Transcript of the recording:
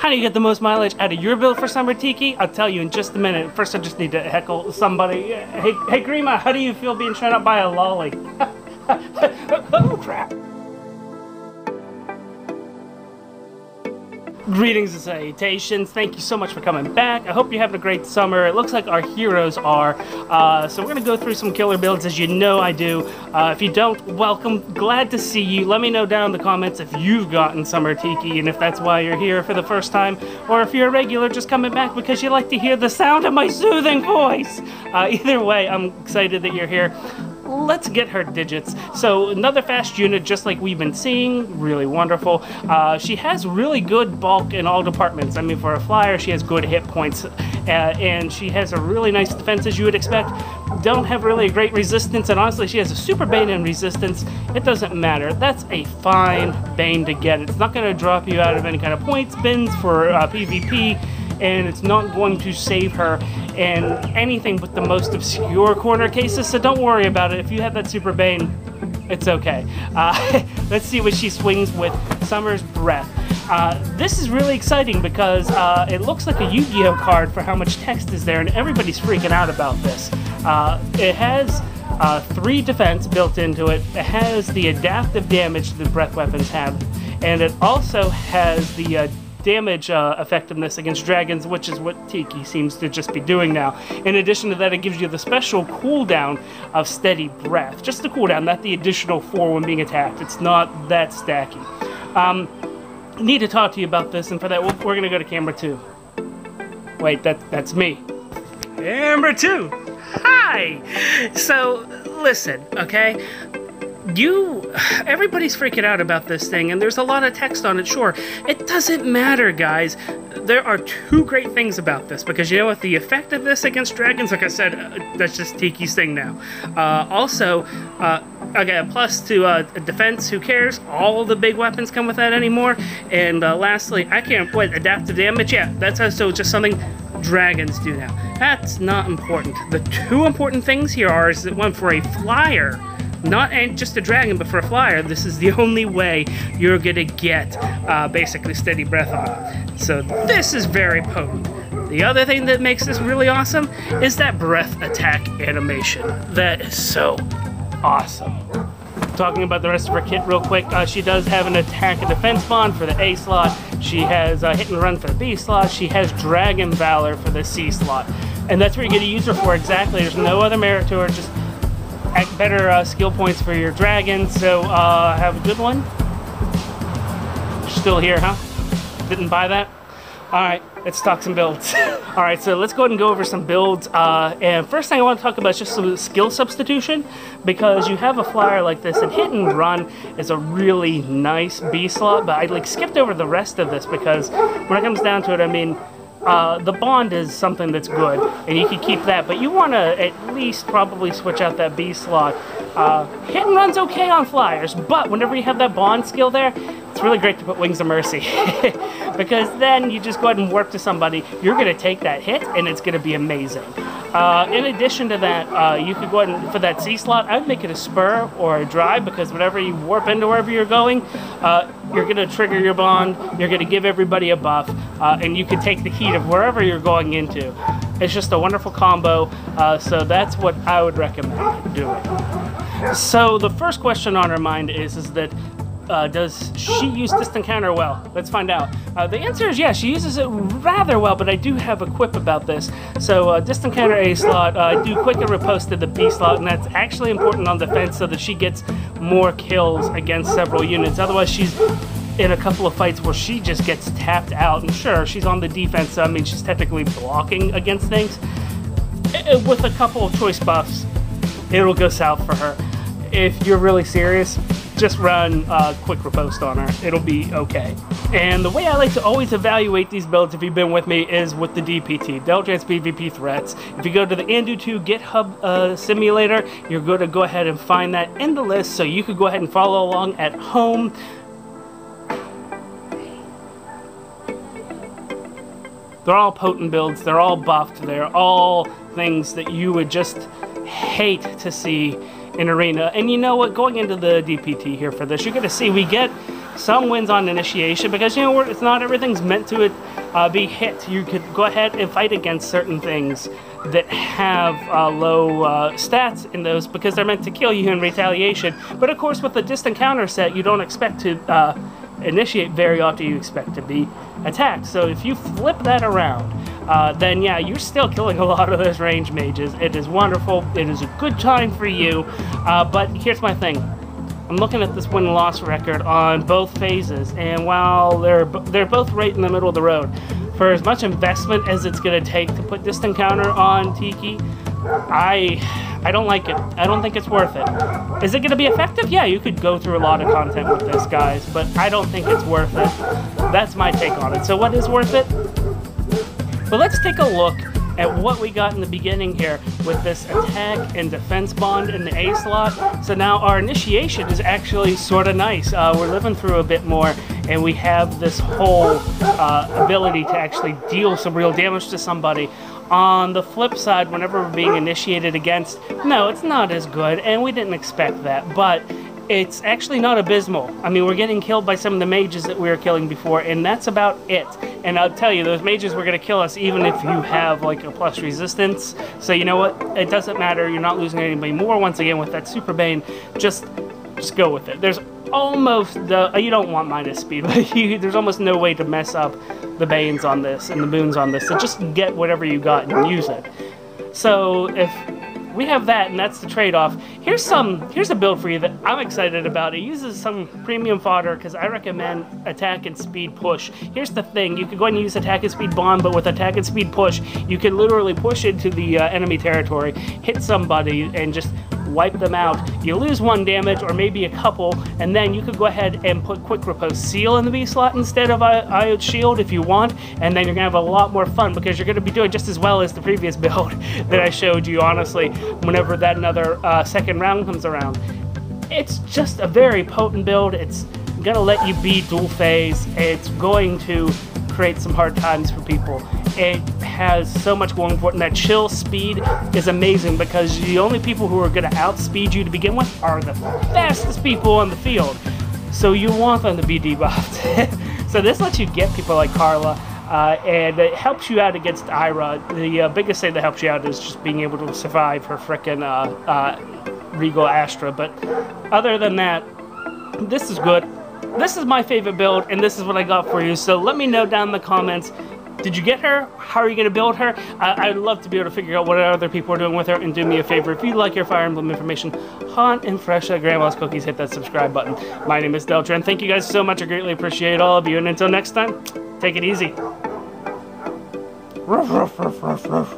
How do you get the most mileage out of your build for Summer Tiki? I'll tell you in just a minute. First, I just need to heckle somebody. Hey, Grima, how do you feel being shot up by a lolly? Oh, crap. Greetings and salutations. Thank you so much for coming back. I hope you're having a great summer. It looks like our heroes are. So we're going to go through some killer builds, as you know I do. If you don't, welcome. Glad to see you. Let me know down in the comments if you've gotten Summer Tiki and if that's why you're here for the first time. Or if you're a regular just coming back because you like to hear the sound of my soothing voice. Either way, I'm excited that you're here. Let's get her digits. So another fast unit, just like we've been seeing, really wonderful. She has really good bulk in all departments. I mean, for a flyer, she has good hit points, and she has a really nice defense, as you would expect. Don't have really a great resistance, and honestly, she has a super Bane in resistance. It doesn't matter. That's a fine Bane to get. It's not going to drop you out of any kind of points bins for PvP, and it's not going to save her in anything but the most obscure corner cases, so don't worry about it. If you have that Super Bane, it's okay. Let's see what she swings with. Summer's Breath. This is really exciting because it looks like a Yu-Gi-Oh card for how much text is there, and everybody's freaking out about this. It has 3 defense built into it. It has the adaptive damage the breath weapons have, and it also has the damage effectiveness against dragons, which is what Tiki seems to just be doing now. In addition to that, it gives you the special cooldown of Steady Breath. Just the cooldown, not the additional 4 when being attacked. It's not that stacky. I need to talk to you about this, and for that, we're going to go to camera 2. Wait, that's me. Camera 2! Hi! So, listen, okay? Everybody's freaking out about this thing, and there's a lot of text on it, sure. It doesn't matter, guys. There are 2 great things about this, because you know what, the effect of this against dragons, like I said, that's just Tiki's thing now. Also, okay, a plus to defense, who cares? All the big weapons come with that anymore. And lastly, I can't put adaptive damage, yeah, that's also just something dragons do now. That's not important. The 2 important things here are, is that one, for a flyer, not just a dragon, but for a flyer, this is the only way you're gonna get basically Steady Breath on. So this is very potent. The other thing that makes this really awesome is that breath attack animation. That is so awesome. Talking about the rest of her kit real quick, she does have an attack and defense bond for the A slot. She has hit and run for the B slot. She has Dragon Valor for the C slot. And that's what you're gonna use her for exactly. There's no other merit to her, just better skill points for your dragon, so have a good one. Still here, huh? Didn't buy that? Alright, let's talk some builds. Alright, so let's go ahead and go over some builds. And first thing I want to talk about is just some skill substitution, because you have a flyer like this, and hit and run is a really nice B slot, but I skipped over the rest of this because when it comes down to it, I mean, the bond is something that's good, and you can keep that, but you want to at least probably switch out that B slot. Hit and run's okay on flyers, but whenever you have that bond skill there, it's really great to put Wings of Mercy. Because then you just go ahead and warp to somebody, you're going to take that hit, and it's going to be amazing. In addition to that, you could go ahead and, for that C slot, I would make it a spur or a drive, because whenever you warp into wherever you're going, you're going to trigger your bond, you're going to give everybody a buff, and you can take the heat of wherever you're going into. It's just a wonderful combo, so that's what I would recommend doing. So the first question on our mind is that does she use distant counter well? Let's find out. The answer is yes, she uses it rather well, but I do have a quip about this. So distant counter A slot, I do quicker riposte to the B slot, and that's actually important on defense so that she gets more kills against several units. Otherwise, she's in a couple of fights where she just gets tapped out, and sure, she's on the defense, so I mean, she's technically blocking against things. With a couple of choice buffs, it'll go south for her. If you're really serious, just run quick riposte on her. It'll be okay. And the way I like to always evaluate these builds, if you've been with me, is with the DPT, Deltran's PvP threats. If you go to the Andu2 GitHub simulator, you're going to go ahead and find that in the list, so you could go ahead and follow along at home. They're all potent builds, they're all buffed, they're all things that you would just hate to see in Arena. And you know what, going into the DPT here for this, you're going to see we get some wins on initiation because, you know, it's not everything's meant to be hit. You could go ahead and fight against certain things that have low stats in those because they're meant to kill you in retaliation. But of course, with the distant counter set, you don't expect to initiate very often. You expect to be attacked. So if you flip that around, then yeah, you're still killing a lot of those range mages. It is wonderful. It is a good time for you. But here's my thing. I'm looking at this win-loss record on both phases, and while they're both right in the middle of the road, for as much investment as it's going to take to put distant counter on Tiki, I don't like it. I don't think it's worth it. Is it going to be effective? Yeah, you could go through a lot of content with this, guys, but I don't think it's worth it. That's my take on it. So what is worth it? Well, let's take a look at what we got in the beginning here with this attack and defense bond in the A slot. So now our initiation is actually sort of nice. We're living through a bit more, and we have this whole ability to actually deal some real damage to somebody. On the flip side, whenever we're being initiated against, no, it's not as good, and we didn't expect that, but it's actually not abysmal. I mean, we're getting killed by some of the mages that we were killing before, and that's about it. And I'll tell you, those mages were going to kill us even if you have like a plus resistance. So you know what? It doesn't matter. You're not losing anybody more. Once again, with that Super Bane, just go with it. There's almost you don't want minus speed, but there's almost no way to mess up the Banes on this and the boons on this. So just get whatever you got and use it. So if we have that, and that's the trade-off. Here's a build for you that I'm excited about. It uses some premium fodder because I recommend attack and speed push. Here's the thing: you could go ahead and use attack and speed bond, but with attack and speed push, you can literally push into the enemy territory, hit somebody, and just wipe them out. You lose 1 damage or maybe a couple, and then you could go ahead and put quick repose seal in the B slot instead of Iode shield if you want, and then you're gonna have a lot more fun because you're gonna be doing just as well as the previous build that I showed you, honestly, whenever that another second round comes around. It's just a very potent build. It's gonna let you be dual phase. It's going to create some hard times for people. It has so much going for it, and that chill speed is amazing because the only people who are going to outspeed you to begin with are the fastest people on the field. So you want them to be debuffed. So this lets you get people like Carla, and it helps you out against Ira. The biggest thing that helps you out is just being able to survive her frickin' Regal Astra. But other than that, this is good. This is my favorite build, and this is what I got for you. So let me know down in the comments, did you get her? How are you going to build her? I'd love to be able to figure out what other people are doing with her. And do me a favor, if you like your Fire Emblem information hot and fresh like Grandma's cookies, hit that subscribe button. My name is Deltran. Thank you guys so much. I greatly appreciate all of you. And until next time, take it easy. Ruff, ruff, ruff, ruff, ruff.